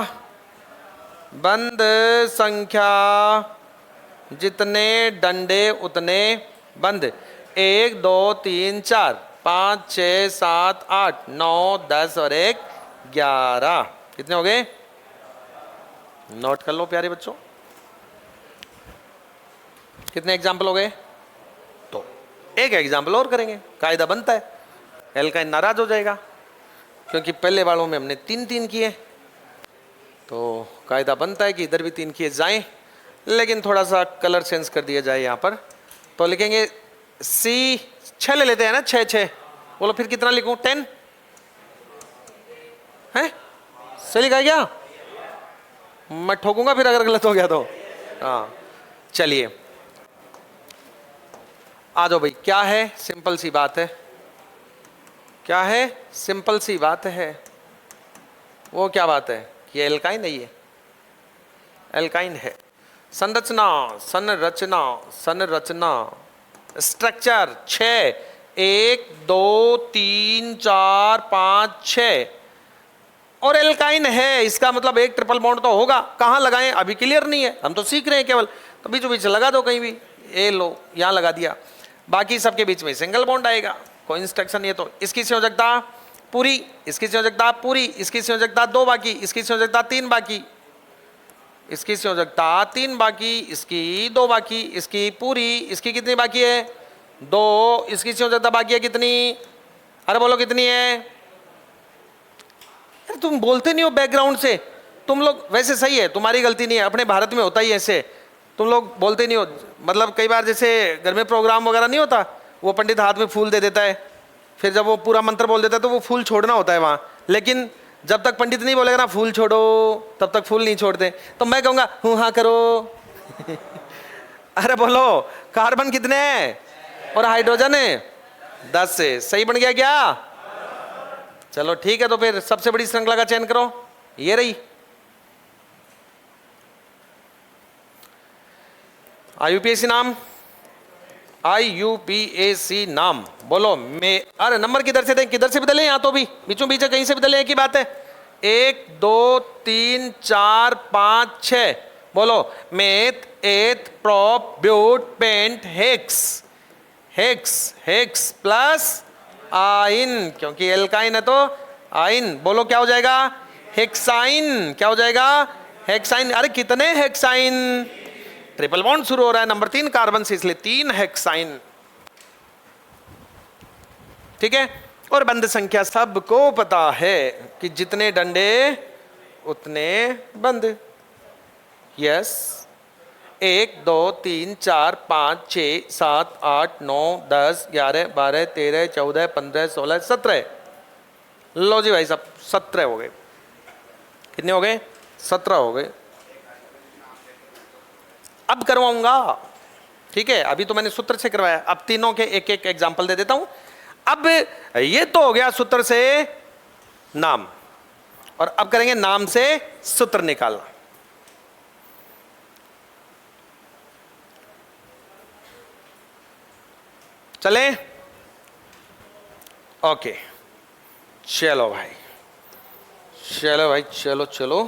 बंद संख्या, जितने डंडे उतने बंद। 1 2 3 4 5 6 7 8 9 10 और 1 11। कितने हो गए? नोट कर लो प्यारे बच्चों, कितने एग्जाम्पल हो गए? तो एक एग्जाम्पल और करेंगे, कायदा बनता है, एल्काइन नाराज हो जाएगा क्योंकि पहले वालों में हमने 3 किए, तो कायदा बनता है कि इधर भी 3 किए जाएं, लेकिन थोड़ा सा कलर चेंज कर दिया जाए यहाँ पर। तो लिखेंगे C, 6 ले लेते हैं ना, 6 बोलो फिर कितना लिखूं? 10 है? सही लिखा है क्या? मैं ठोकूंगा फिर अगर गलत हो गया तो। हाँ चलिए आ जाओ भाई, क्या है? सिंपल सी बात है। क्या है? सिंपल सी बात है। वो क्या बात है कि एल्काइन नहीं है, एल्काइन है। संरचना, संरचना, संरचना, स्ट्रक्चर 6, 1 2 3 4 5 6 और एल्काइन है, इसका मतलब एक ट्रिपल बॉन्ड तो होगा। कहाँ लगाएं अभी क्लियर नहीं है, हम तो सीख रहे हैं केवल, तो बीचों बीच लगा दो कहीं भी, ये लो यहाँ लगा दिया, बाकी सबके बीच में सिंगल बॉन्ड आएगा, कोई इंस्ट्रक्शन नहीं है। तो इसकी संयोजकता पूरी, इसकी संयोजकता पूरी, इसकी संयोजकता 2 बाकी, इसकी संयोजकता 3 बाकी, इसकी संयोजकता 3 बाकी, इसकी 2 बाकी, इसकी पूरी, इसकी कितनी बाकी है? 2, इसकी संयोजकता बाकी है कितनी? अरे बोलो कितनी है? अरे तुम बोलते नहीं हो बैकग्राउंड से, तुम लोग वैसे सही है, तुम्हारी गलती नहीं है, अपने भारत में होता ही ऐसे, तुम लोग बोलते नहीं हो। मतलब कई बार जैसे घर में प्रोग्राम वगैरह नहीं होता, वो पंडित हाथ में फूल दे देता है, फिर जब वो पूरा मंत्र बोल देता है तो वो फूल छोड़ना होता है वहाँ, लेकिन जब तक पंडित नहीं बोलेगा ना फूल छोड़ो, तब तक फूल नहीं छोड़ते। तो मैं कहूँगा हूँ हाँ करो। अरे बोलो कार्बन कितने हैं और हाइड्रोजन है? 10 से। सही बन गया क्या? चलो ठीक है, तो फिर सबसे बड़ी श्रृंखला का चयन करो, ये रही IUPAC नाम, IUPAC नाम बोलो। मैं अरे नंबर किधर से दें? किधर से भी दले, यहाँ तो भी बीचों बीच कहीं से भी दले, एक ही बात है। 1 2 3 4 5 6 बोलो। Meth eth prop but pent hex, hex hex plus yne, क्योंकि एल्काइन है तो आइन। बोलो क्या हो जाएगा? हेक्साइन। क्या हो जाएगा? हेक्साइन। अरे कितने हेक्साइन? ट्रिपल बॉन्ड शुरू हो रहा है नंबर 3 कार्बन से, इसलिए 3 हेक्साइन। ठीक है। और बंद संख्या सबको पता है कि जितने डंडे उतने बंद। यस, 1 2 3 4 5 6 7 8 9 10 11 12 13 14 15 16 17। लो जी भाई साहब, 17 हो गए। कितने हो गए? 17 हो गए। अब करवाऊंगा, ठीक है। अभी तो मैंने सूत्र से करवाया, अब तीनों के एक एक एग्जाम्पल दे देता हूं। अब ये तो हो गया सूत्र से नाम, और अब करेंगे नाम से सूत्र निकालना। चले? ओके, चलो भाई, चलो भाई, चलो चलो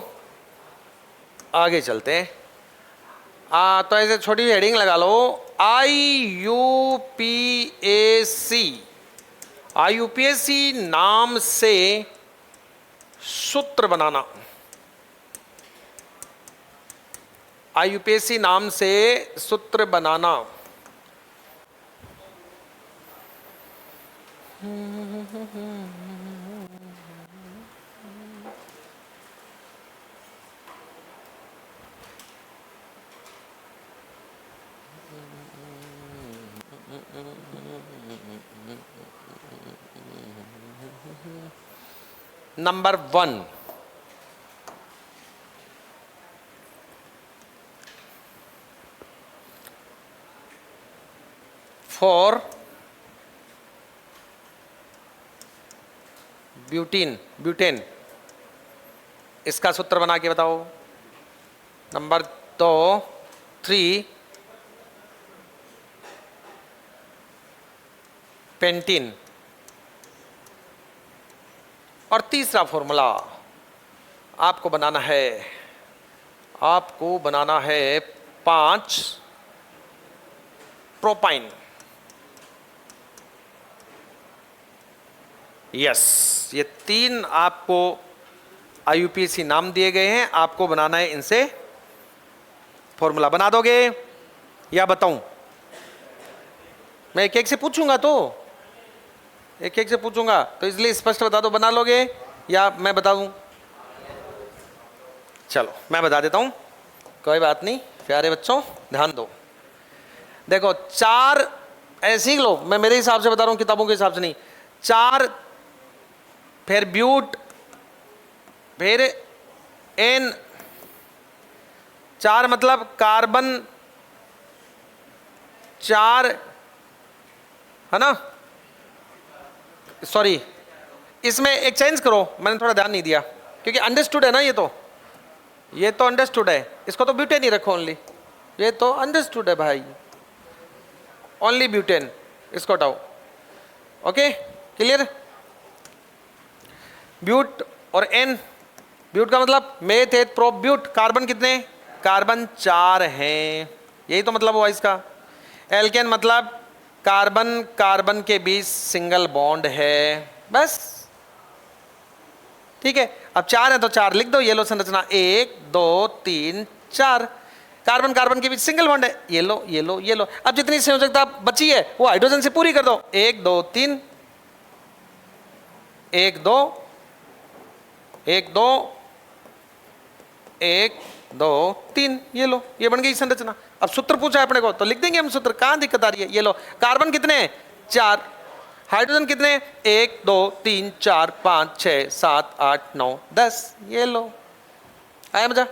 आगे चलते हैं। तो ऐसे छोटी हेडिंग लगा लो, IUPAC। IUPAC नाम से सूत्र बनाना। IUPAC नाम से सूत्र बनाना। नंबर 1, फॉर ब्यूटेन, इसका सूत्र बना के बताओ। Number 2, 3 pentyne. और तीसरा फॉर्मूला आपको बनाना है 5 प्रोपाइन। यस, ये 3 आपको IUPAC नाम दिए गए हैं, आपको बनाना है इनसे फॉर्मूला। बना दोगे या बताऊं? मैं एक एक से पूछूंगा, तो एक एक से पूछूंगा, तो इसलिए स्पष्ट बता दो, बना लोगे या मैं बता दूं? चलो मैं बता देता हूं, कोई बात नहीं। प्यारे बच्चों ध्यान दो, देखो 4 ऐसे ही लो, मैं मेरे हिसाब से बता रहा हूं, किताबों के हिसाब से नहीं। 4, फिर ब्यूट, फिर एन। 4 मतलब कार्बन 4, है ना? सॉरी, इसमें एक चेंज करो, मैंने थोड़ा ध्यान नहीं दिया, क्योंकि अंडरस्टूड है ना, ये तो अंडरस्टूड है। इसको तो ब्यूटेन ही रखो ओनली, ये तो अंडरस्टूड है भाई, ओनली ब्यूटेन, इसको हटाओ। Okay, clear? ब्यूट और एन, ब्यूट का मतलब meth eth prop but. Carbon कितने? कार्बन 4 हैं, यही तो मतलब हुआ इसका। एल्केन मतलब कार्बन कार्बन के बीच सिंगल बॉन्ड है, बस, ठीक है। अब 4 है तो 4 लिख दो। ये लो संरचना, 1 2 3 4, कार्बन कार्बन के बीच सिंगल बॉन्ड है, ये लो ये लो ये लो। अब जितनी संयोजकता बची है वो हाइड्रोजन से पूरी कर दो। 1 2 3, 1 2 1 2 1 2 3, ये लो, ये बन गई संरचना। अब सूत्र पूछा है अपने को तो लिख देंगे हम सूत्र, कहां दिक्कत आ रही है? ये लो, कार्बन कितने हैं? 4, हाइड्रोजन कितने? 1 2 3 4 5 6 7 8 9 10, ये लो। आया मजा?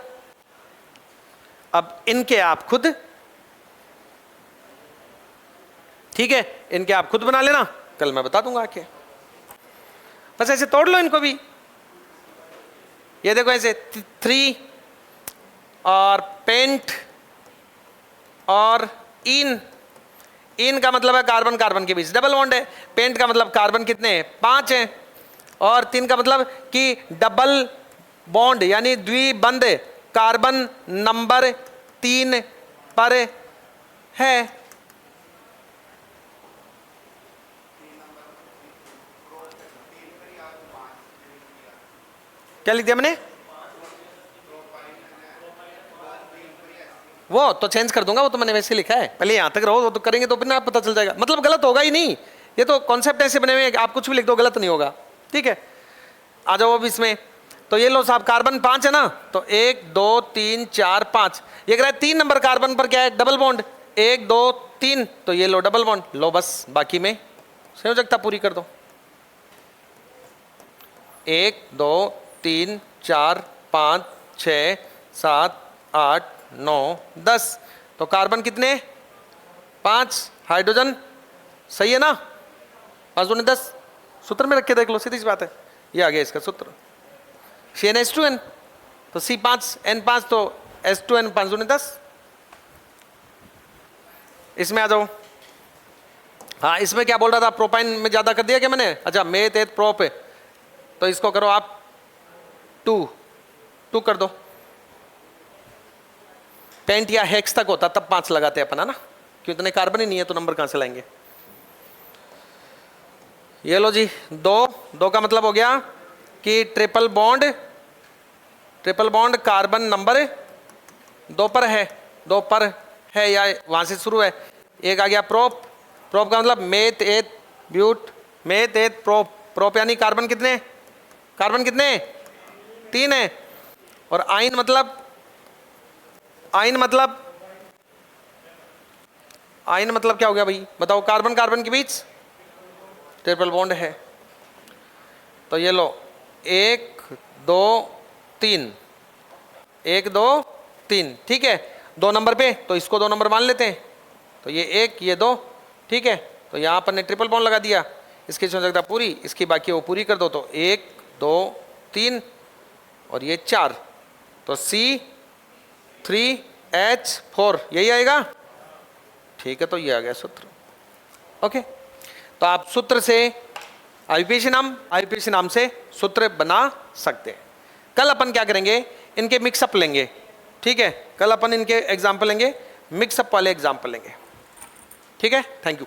अब इनके आप खुद, ठीक है, इनके आप खुद बना लेना, कल मैं बता दूंगा आके। बस ऐसे तोड़ लो इनको भी। ये देखो ऐसे 3 और पेंट और इन का मतलब है कार्बन कार्बन के बीच डबल बॉन्ड है। पेंट का मतलब कार्बन कितने हैं? 5 हैं। और 3 का मतलब कि डबल बॉन्ड यानी द्विबंध कार्बन नंबर 3 पर है। क्या लिख दिया मैंने? वो तो चेंज कर दूंगा, वो तो मैंने वैसे लिखा है। पहले यहां तक रहो, वो तो करेंगे तो फिर ना पता चल जाएगा। मतलब गलत होगा ही नहीं, ये तो कॉन्सेप्ट ऐसे बने हुए हैं कि आप कुछ भी लिख दो गलत नहीं होगा, ठीक है। आ जाओ अब इसमें, तो ये लो साहब कार्बन 5 है ना, तो 1 2 3 4 5, ये कह रहा है 3 नंबर कार्बन पर क्या है, डबल बॉन्ड, 1 2 3, तो ये लो डबल बॉन्ड, लो बस बाकी में संयोजकता पूरी कर दो। 1 2 3 4 5 6 7 8 9 10, तो कार्बन कितने, 5, हाइड्रोजन सही है ना, 5 दूनी 10, सूत्र में रख के देख लो, सीधी सी बात है, ये आ गया इसका सूत्र, CnH2n, तो C5 N5, तो H2n 5 दूनी 10। इसमें आ जाओ, हाँ इसमें क्या बोल रहा था, प्रोपाइन में ज्यादा कर दिया क्या मैंने, अच्छा मेथ एथ प्रोप है, तो इसको करो आप 2 कर दो, पेंट या हेक्स तक होता तब 5 लगाते अपन, है ना, क्यों इतने कार्बन ही नहीं है तो नंबर कहां से लाएंगे। ये लो जी 2 का मतलब हो गया कि ट्रिपल बॉन्ड कार्बन नंबर 2 पर है, 2 पर है या वहां से शुरू है। एक आ गया प्रोप का मतलब meth eth but, meth eth prop यानी कार्बन कितने 3 है। और आइन मतलब क्या हो गया भाई बताओ, कार्बन के बीच ट्रिपल बॉन्ड है, तो ये लो 1 2 3, 1 2 3, ठीक है, 2 नंबर पे, तो इसको 2 नंबर मान लेते हैं, तो ये 1 ये 2, ठीक है, तो यहाँ पर ने ट्रिपल बॉन्ड लगा दिया, इसकी संयोजकता पूरी, इसकी बाकी वो पूरी कर दो, तो 1 2 3 और ये 4, तो C3H4 यही आएगा, ठीक है, तो ये आ गया सूत्र। ओके, तो आप सूत्र से आईपीएसी नाम से सूत्र बना सकते हैं। कल अपन क्या करेंगे, इनके मिक्सअप लेंगे, ठीक है, कल अपन इनके एग्जाम्पल लेंगे, मिक्सअप वाले एग्जाम्पल लेंगे, ठीक है। Thank you.